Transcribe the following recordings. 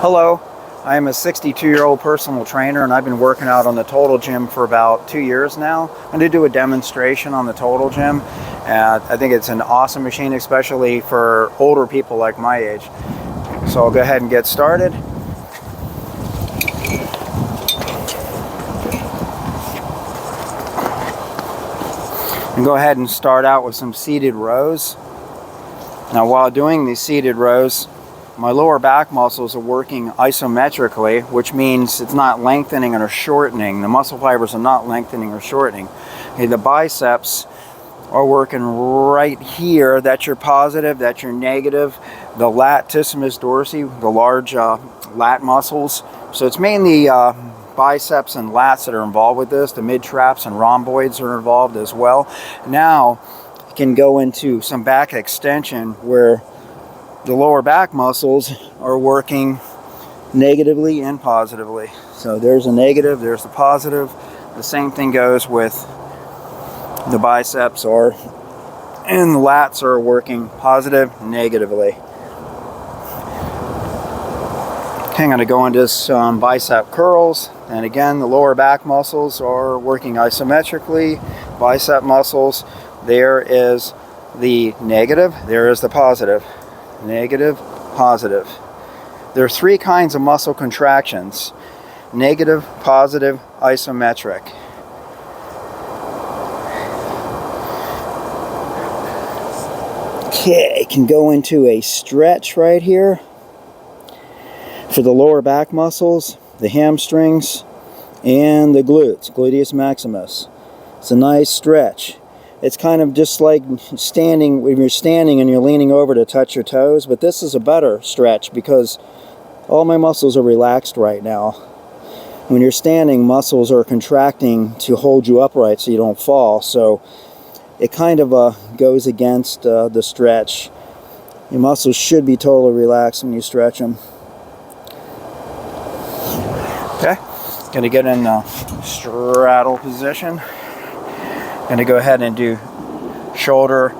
Hello, I am a 62-year-old personal trainer and I've been working out on the Total Gym for about 2 years now. I'm going to do a demonstration on the Total Gym. I think it's an awesome machine, especially for older people like my age. So I'll go ahead and get started. And go ahead and start out with some seated rows. Now while doing these seated rows, my lower back muscles are working isometrically, which means it's not lengthening or shortening. The muscle fibers are not lengthening or shortening. Okay, the biceps are working right here. That's your positive, that's your negative. The latissimus dorsi, the large lat muscles. So it's mainly biceps and lats that are involved with this. The mid-traps and rhomboids are involved as well. Now you can go into some back extension where the lower back muscles are working negatively and positively. So there's a negative, there's the positive. The same thing goes with the biceps and the lats are working positive, negatively. Okay, I'm going to go into some bicep curls. And again, the lower back muscles are working isometrically. Bicep muscles, there is the negative, there is the positive. Negative, positive. There are three kinds of muscle contractions: negative, positive, isometric. Okay, can go into a stretch right here for the lower back muscles, the hamstrings, and the glutes, gluteus maximus. It's a nice stretch. It's kind of just like standing, when you're standing and you're leaning over to touch your toes, but this is a better stretch because all my muscles are relaxed right now. When you're standing, muscles are contracting to hold you upright so you don't fall, so it kind of goes against the stretch. Your muscles should be totally relaxed when you stretch them. Okay, going to get in straddle position. Going to go ahead and do shoulder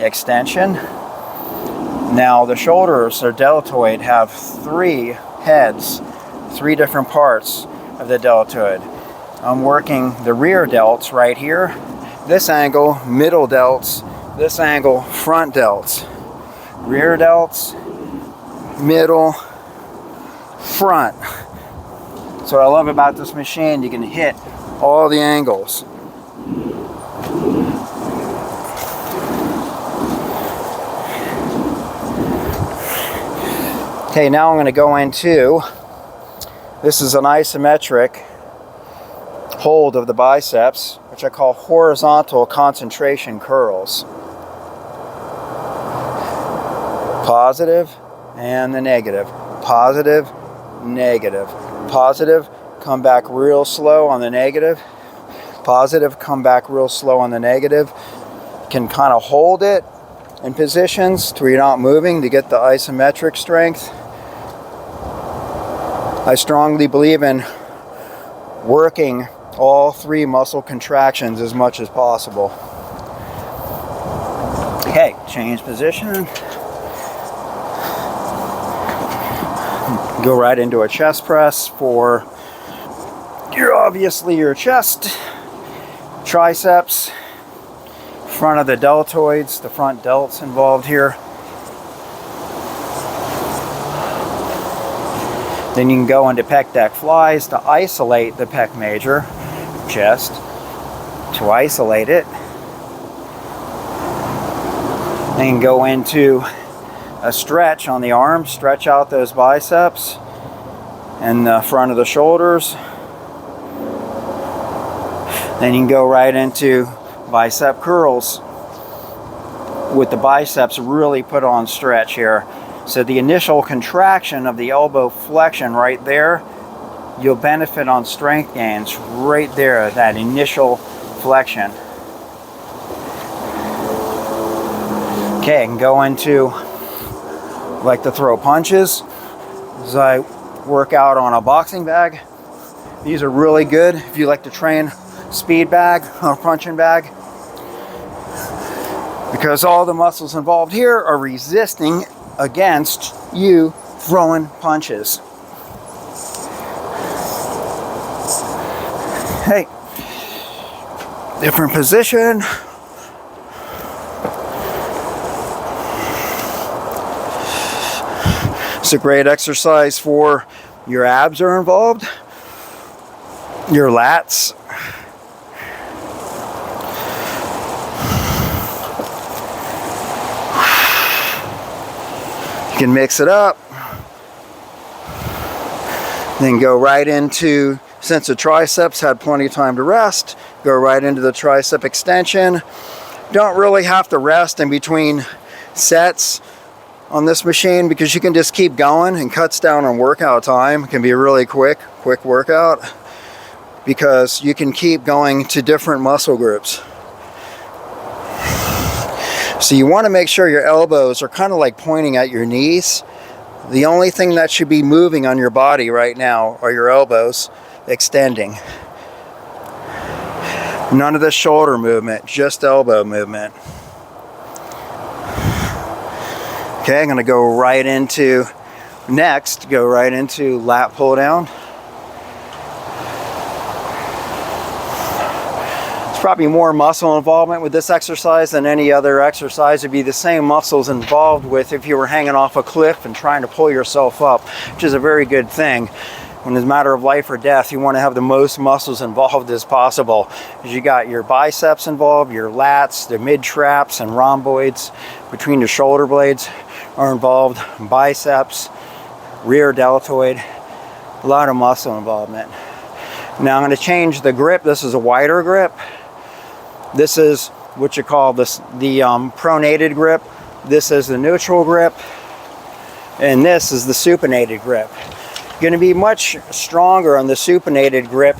extension. Now the shoulders or deltoid have three heads, three different parts of the deltoid. I'm working the rear delts right here. This angle, middle delts. This angle, front delts. Rear delts, middle, front. So what I love about this machine, you can hit all the angles. Okay, now I'm going to go into, this is an isometric hold of the biceps, which I call horizontal concentration curls. Positive and the negative. Positive, negative. Positive, come back real slow on the negative. Positive, come back real slow on the negative. Can kind of hold it in positions to where you're not moving to get the isometric strength. I strongly believe in working all three muscle contractions as much as possible. Okay, change position. Go right into a chest press for obviously your chest, triceps, front of the deltoids, the front delts involved here. Then you can go into pec deck flies to isolate the pec major, chest, to isolate it. Then go into a stretch on the arms, stretch out those biceps and the front of the shoulders. Then you can go right into bicep curls with the biceps really put on stretch here. So the initial contraction of the elbow flexion right there, you'll benefit on strength gains right there, that initial flexion. Okay, I can go into, like to throw punches as I work out on a boxing bag. These are really good if you like to train speed bag or punching bag, because all the muscles involved here are resisting against you throwing punches. Okay. Different position. It's a great exercise for your abs are involved, your lats. You can mix it up. Then go right into, since the triceps had plenty of time to rest, go right into the tricep extension. Don't really have to rest in between sets on this machine because you can just keep going and cuts down on workout time. It can be a really quick workout because you can keep going to different muscle groups. So you want to make sure your elbows are kind of like pointing at your knees. The only thing that should be moving on your body right now are your elbows extending. None of the shoulder movement, just elbow movement. Okay, I'm going to go right into, next, go right into lat pull down. There's probably more muscle involvement with this exercise than any other exercise. It'd be the same muscles involved with if you were hanging off a cliff and trying to pull yourself up, which is a very good thing. When it's a matter of life or death, you want to have the most muscles involved as possible. You got your biceps involved, your lats, the mid-traps and rhomboids between the shoulder blades are involved, biceps, rear deltoid, a lot of muscle involvement. Now I'm going to change the grip. This is a wider grip. This is what you call this, the pronated grip. This is the neutral grip. And this is the supinated grip. Going to be much stronger on the supinated grip,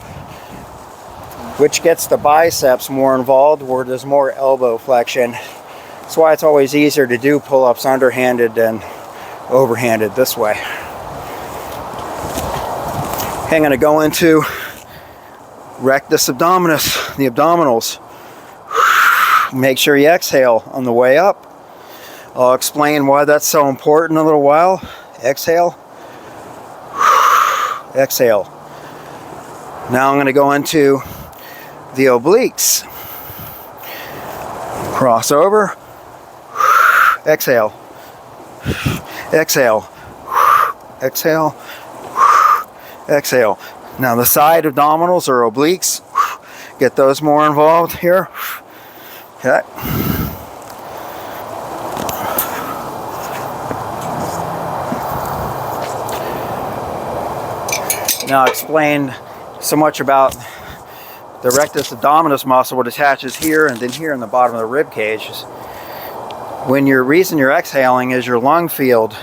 which gets the biceps more involved where there's more elbow flexion. That's why it's always easier to do pull-ups underhanded than overhanded this way. Okay, I'm going to go into rectus abdominis, the abdominals. Make sure you exhale on the way up. I'll explain why that's so important in a little while. Exhale. Exhale. Now I'm going to go into the obliques. Cross over. Exhale. Exhale. Exhale. Exhale. Now the side abdominals or obliques. Get those more involved here. Okay. Now I explained so much about the rectus abdominis muscle, what attaches here and then here in the bottom of the rib cage. When your reason you're exhaling is your lung field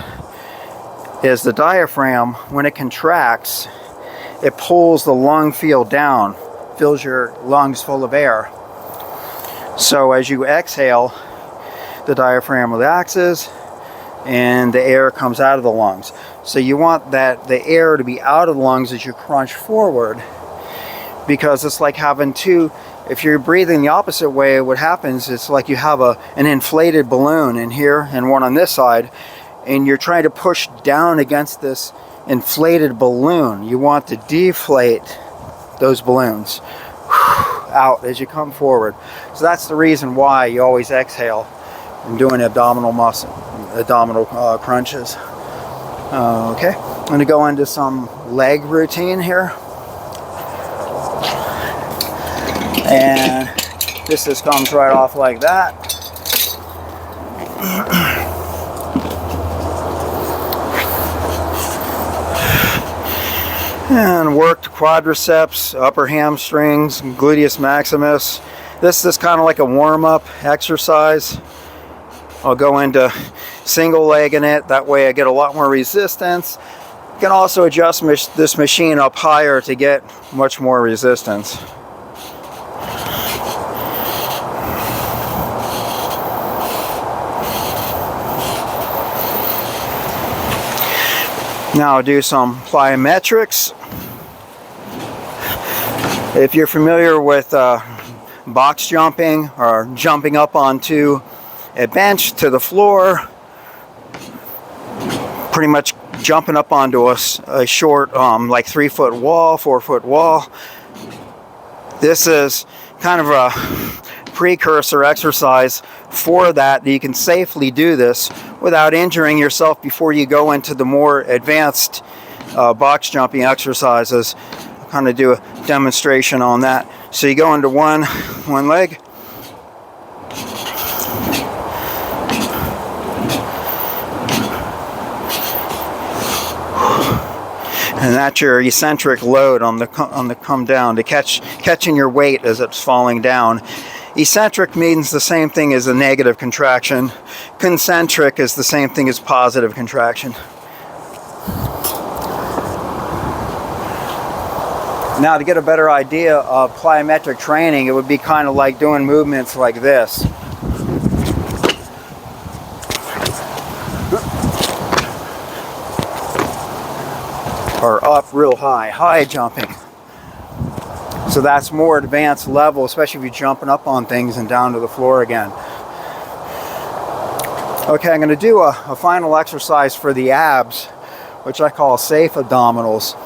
is the diaphragm. When it contracts, it pulls the lung field down, fills your lungs full of air. So as you exhale, the diaphragm relaxes and the air comes out of the lungs. So you want that the air to be out of the lungs as you crunch forward, because it's like having two, if you're breathing the opposite way, what happens is like you have an inflated balloon in here and one on this side, and you're trying to push down against this inflated balloon. You want to deflate those balloons out as you come forward. So that's the reason why you always exhale when doing abdominal crunches. Okay, I'm going to go into some leg routine here. And this just comes right off like that. And worked quadriceps, upper hamstrings, gluteus maximus. This is kind of like a warm-up exercise. I'll go into single leg in it. That way I get a lot more resistance. You can also adjust this machine up higher to get much more resistance. Now I'll do some plyometrics. If you're familiar with box jumping or jumping up onto a bench to the floor, pretty much jumping up onto a short like 3-foot wall, 4-foot wall, This is kind of a precursor exercise for that you can safely do this without injuring yourself before you go into the more advanced box jumping exercises. I'll kind of do a demonstration on that. So you go into one leg, and that's your eccentric load on the come down to catching your weight as it's falling down. Eccentric means the same thing as a negative contraction. Concentric is the same thing as positive contraction. Now, to get a better idea of plyometric training, it would be kind of like doing movements like this. Or up real high jumping. So that's more advanced level, especially if you're jumping up on things and down to the floor again. Okay, I'm going to do a final exercise for the abs, which I call safe abdominals.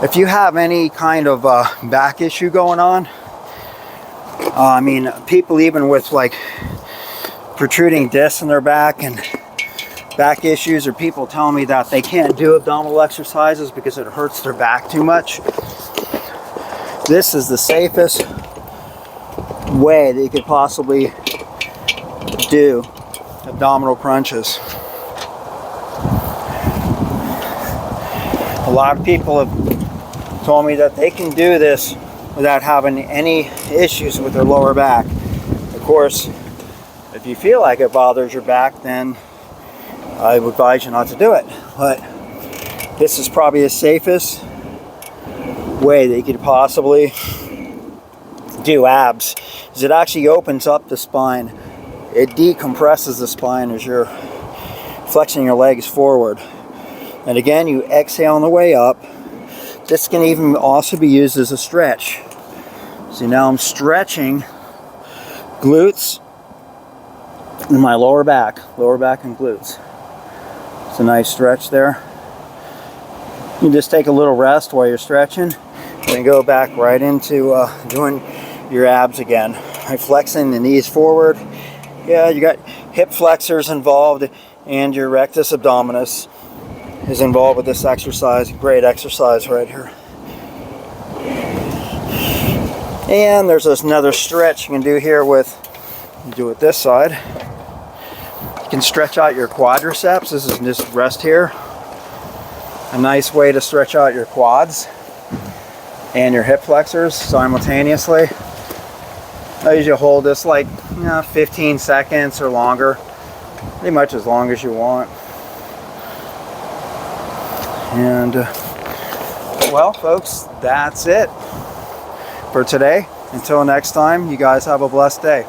If you have any kind of back issue going on, I mean, people even with like protruding discs in their back and back issues, or people tell me that they can't do abdominal exercises because it hurts their back too much. This is the safest way that you could possibly do abdominal crunches. A lot of people have told me that they can do this without having any issues with their lower back. Of course, if you feel like it bothers your back, then I would advise you not to do it. But this is probably the safest way that you could possibly do abs, is it actually opens up the spine. It decompresses the spine as you're flexing your legs forward. And again, you exhale on the way up. This can even also be used as a stretch. See, now I'm stretching glutes and my lower back and glutes. It's a nice stretch there. You can just take a little rest while you're stretching, and go back right into doing your abs again. By flexing the knees forward. Yeah, you got hip flexors involved, and your rectus abdominis is involved with this exercise. Great exercise right here. And there's another stretch you can do here with, do it this side. You can stretch out your quadriceps. This is just rest here. A nice way to stretch out your quads and your hip flexors simultaneously. I usually hold this like 15 seconds or longer, pretty much as long as you want. And well, folks, that's it for today. Until next time, you guys have a blessed day.